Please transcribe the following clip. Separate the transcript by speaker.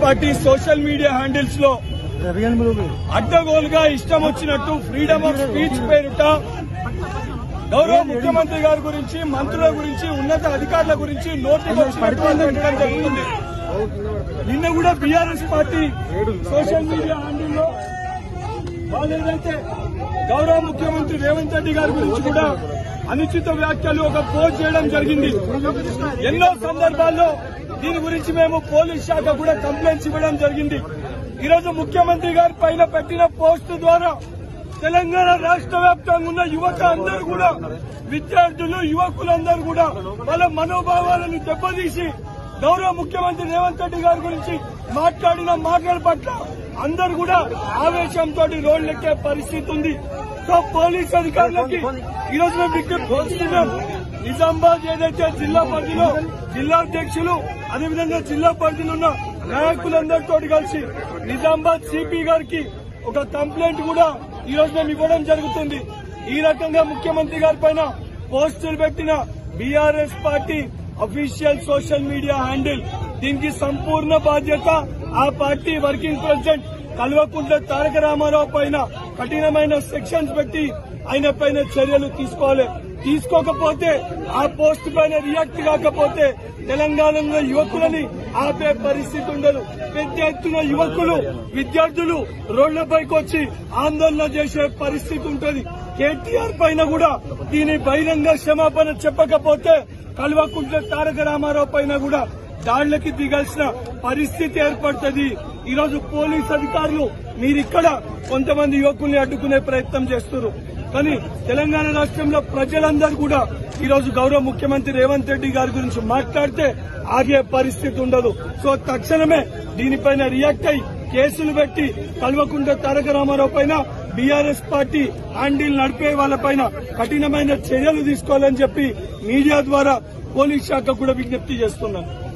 Speaker 1: Party social media handles లో అడ్డగోలుగా ఇష్టం వచ్చినట్టు ఫ్రీడమ్ ఆఫ్ స్పీచ్ పేరుట గౌరవ ముఖ్యమంత్రి గారి గురించి, మంత్రుల గురించి, ఉన్నత అధికారుల గురించి నోటీసులు పెట్టడం జరుగుతుంది. నిన్న కూడా బీఆర్ఎస్ పార్టీ సోషల్ మీడియా హ్యాండిల్లో వాళ్ళు ఏదైతే గౌరవ ముఖ్యమంత్రి రేవంత్ రెడ్డి గారి గురించి కూడా అనుచిత వ్యాఖ్యలు ఒక పోస్ట్ చేయడం జరిగింది. ఎన్నో సందర్భాల్లో దీని గురించి మేము పోలీస్ శాఖ కూడా కంప్లైంట్స్ ఇవ్వడం జరిగింది. ఈరోజు ముఖ్యమంత్రి గారి పైన పెట్టిన పోస్టు ద్వారా తెలంగాణ రాష్ట్ర వ్యాప్తంగా ఉన్న యువత అందరూ కూడా, విద్యార్థులు, యువకులందరూ కూడా వాళ్ళ మనోభావాలను దెబ్బతీసి గౌరవ ముఖ్యమంత్రి రేవంత్ రెడ్డి గారి గురించి మాట్లాడిన మాటల పట్ల అందరూ కూడా ఆవేశంతో రోడ్లెక్కే పరిస్థితి ఉంది. సో పోలీస్ అధికారులకి ఈరోజు మేము విజ్ఞప్తి చేస్తున్నాం. నిజామాబాద్ ఏదైతే జిల్లా పరిధిలో జిల్లా అధ్యక్షులు, అదేవిధంగా జిల్లా పరిధిలో ఉన్న నాయకులందరితో కలిసి నిజామాబాద్ సిపి గారికి ఒక కంప్లైంట్ కూడా ఈ రోజు మేము ఇవ్వడం జరుగుతుంది. ఈ రకంగా ముఖ్యమంత్రి గారి పైన పోస్టులు పెట్టిన BRS party official social media handle, దీనికి సంపూర్ణ బాధ్యత ఆ party working president Kalvakuntla Taraka Ramarao పైన కఠినమైన సెక్షన్స్ పెట్టి ఆయన పైన చర్యలు తీసుకోవాలి. తీసుకోకపోతే, ఆ పోస్ట్ పైన రియాక్ట్ కాకపోతే తెలంగాణలో యువకులని ఆపే పరిస్థితి ఉండదు. పెద్ద ఎత్తున యువకులు, విద్యార్థులు రోడ్లపైకి వచ్చి ఆందోళన చేసే పరిస్థితి ఉంటుంది. కేటీఆర్ పైన కూడా దీని బహిరంగ క్షమాపణ చెప్పకపోతే కల్వకుంట్ల తారక రామారావు పైన కూడా దాడులకి దిగాల్సిన పరిస్థితి ఏర్పడుతుంది. ఈరోజు పోలీస్ అధికారులు మీరిక్కడ కొంతమంది యువకుల్ని అడ్డుకునే ప్రయత్నం చేస్తున్నారు. కానీ తెలంగాణ రాష్ట్రంలో ప్రజలందరూ కూడా ఈరోజు గౌరవ ముఖ్యమంత్రి రేవంత్ రెడ్డి గారి గురించి మాట్లాడితే ఆగే పరిస్థితి ఉండదు. సో తక్షణమే దీనిపైన రియాక్ట్ అయి కేసులు పెట్టి కల్వకుంట్ల తారక రామారావు పైన, బీఆర్ఎస్ పార్టీ హ్యాండిల్ నడిపే వాళ్లపైన కఠినమైన చర్యలు తీసుకోవాలని చెప్పి మీడియా ద్వారా పోలీస్ శాఖ కూడా విజ్ఞప్తి చేస్తున్నాను.